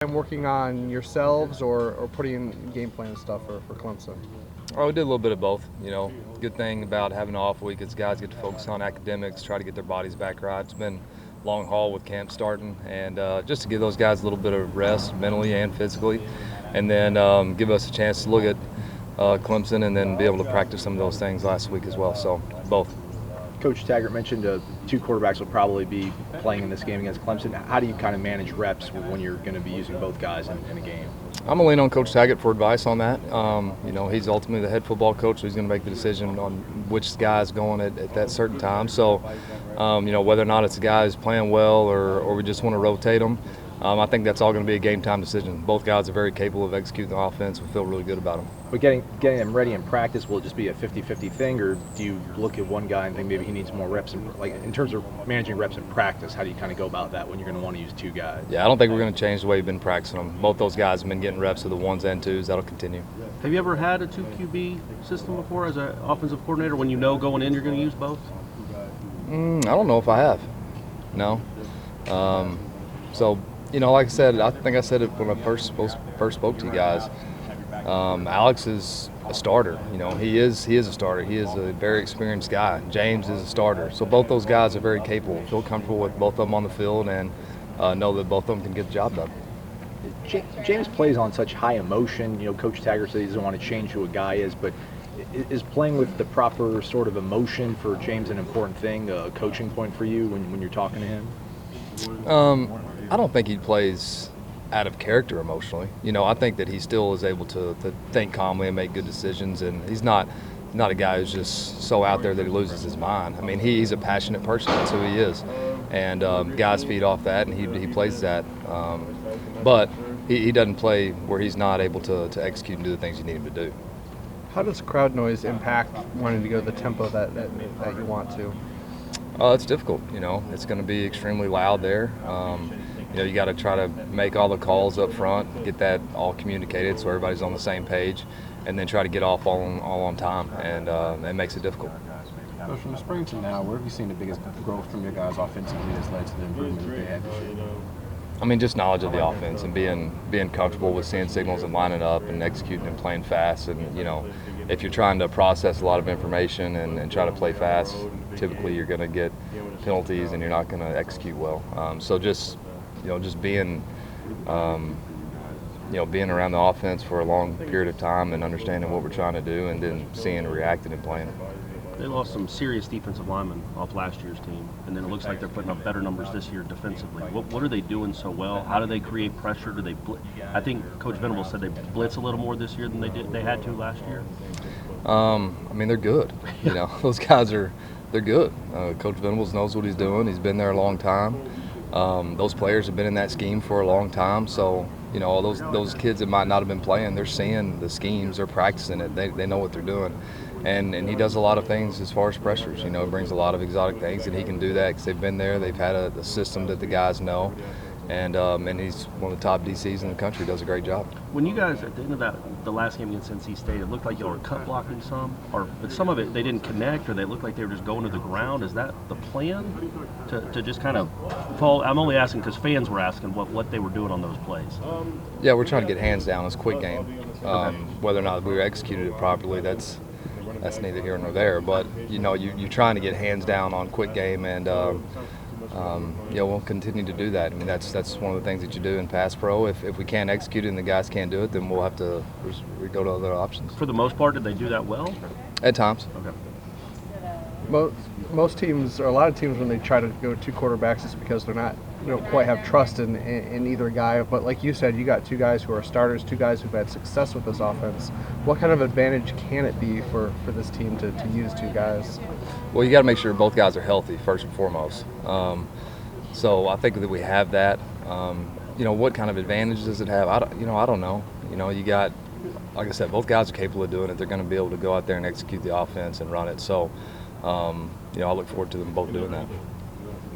I'm working on yourselves or putting in game plan stuff for Clemson? Oh, we did a little bit of both. Good thing about having an off week is guys get to focus on academics, try to get their bodies back right. It's been a long haul with camp starting, and just to give those guys a little bit of rest mentally and physically, and then give us a chance to look at Clemson and then be able to practice some of those things last week as well. So both. Coach Taggart mentioned two quarterbacks will probably be playing in this game against Clemson. How do you kind of manage reps when you're going to be using both guys in a game? I'm going to lean on Coach Taggart for advice on that. He's ultimately the head football coach, so he's going to make the decision on which guy's going at that certain time. So, whether or not it's a guy who's playing well or we just want to rotate them, I think that's all going to be a game time decision. Both guys are very capable of executing the offense. We feel really good about them. But getting them ready in practice, will it just be a 50-50 thing, or do you look at one guy and think maybe he needs more reps? In terms of managing reps in practice, how do you kind of go about that when you're going to want to use two guys? Yeah, I don't think we're going to change the way we've been practicing them. Both those guys have been getting reps with the ones and twos. That'll continue. Have you ever had a 2 QB system before as an offensive coordinator when you know going in you're going to use both? I don't know if I have. No. Like I said, I think I said it when I first spoke to you guys. Alex is a starter. He is a starter. He is a very experienced guy. James is a starter. So both those guys are very capable. Feel comfortable with both of them on the field and know that both of them can get the job done. James plays on such high emotion. Coach Taggart said he doesn't want to change who a guy is, but is playing with the proper sort of emotion for James an important thing, a coaching point for you when you're talking to him? I don't think he plays out of character emotionally. I think that he still is able to think calmly and make good decisions, and he's not a guy who's just so out there that he loses his mind. I mean, he's a passionate person. That's who he is, and guys feed off that, and he plays that. But he doesn't play where he's not able to execute and do the things you need him to do. How does crowd noise impact wanting to go the tempo that you want to? It's difficult. It's going to be extremely loud there. You got to try to make all the calls up front, get that all communicated so everybody's on the same page, and then try to get off all on time, and it makes it difficult. Coach, from the spring to now, where have you seen the biggest growth from your guys offensively that's led to the improvement that they had this year? I mean, just knowledge of the offense and being comfortable with seeing signals and lining up and executing and playing fast. And, if you're trying to process a lot of information and try to play fast, typically you're going to get penalties and you're not going to execute well. So just being being around the offense for a long period of time and understanding what we're trying to do and then seeing and reacting and playing. They lost some serious defensive linemen off last year's team, and then it looks like they're putting up better numbers this year defensively. What are they doing so well? How do they create pressure? Do they? I think Coach Venable said they blitz a little more this year than they had to last year. They're good. Those guys they're good. Coach Venables knows what he's doing. He's been there a long time. Those players have been in that scheme for a long time. So all those kids that might not have been playing, they're seeing the schemes, they're practicing it. They know what they're doing. And he does a lot of things as far as pressures. He brings a lot of exotic things, and he can do that because they've been there. They've had a system that the guys know, and he's one of the top DCs in the country. Does a great job. When you guys at the end of the last game against NC State, it looked like you were cut blocking but some of it they didn't connect, or they looked like they were just going to the ground. Is that the plan to just kind of fall? I'm only asking because fans were asking what they were doing on those plays. Yeah, we're trying to get hands down. It's a quick game. Okay. Whether or not we executed it properly, that's neither here nor there. But you're trying to get hands down on quick game, and we'll continue to do that. I mean, that's one of the things that you do in pass pro. If we can't execute it and the guys can't do it, then we'll have to go to other options. For the most part, did they do that well? At times. Okay. Most teams, or a lot of teams, when they try to go two quarterbacks, it's because they don't quite have trust in either guy. But like you said, you got two guys who are starters, two guys who've had success with this offense. What kind of advantage can it be for this team to use two guys? Well, you got to make sure both guys are healthy first and foremost. So I think that we have that. What kind of advantage does it have? I don't know. You got, like I said, both guys are capable of doing it. They're going to be able to go out there and execute the offense and run it. So, I look forward to them both doing that.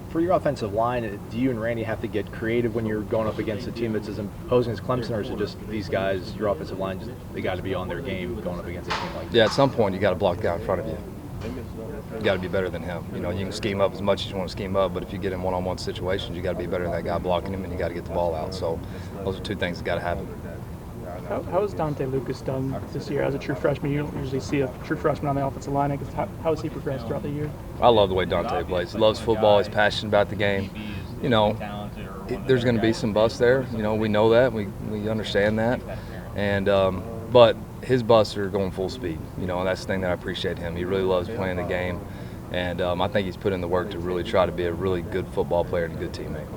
For your offensive line, do you and Randy have to get creative when you're going up against a team that's as imposing as Clemson, or is it just these guys, your offensive line, they got to be on their game going up against a team like that? Yeah, at some point you got to block the guy in front of you. you got to be better than him. You know, you can scheme up as much as you want to scheme up, but if you get in one-on-one situations, you got to be better than that guy blocking him, and you got to get the ball out. So those are two things that got to happen. How has Dante Lucas done this year as a true freshman? You don't usually see a true freshman on the offensive line. How has he progressed throughout the year? I love the way Dante plays. He loves football. He's passionate about the game. You know, there's going to be some busts there. You know, we know that. We understand that. And but his busts are going full speed. You know, and that's the thing that I appreciate him. He really loves playing the game. And I think he's put in the work to really try to be a really good football player and a good teammate.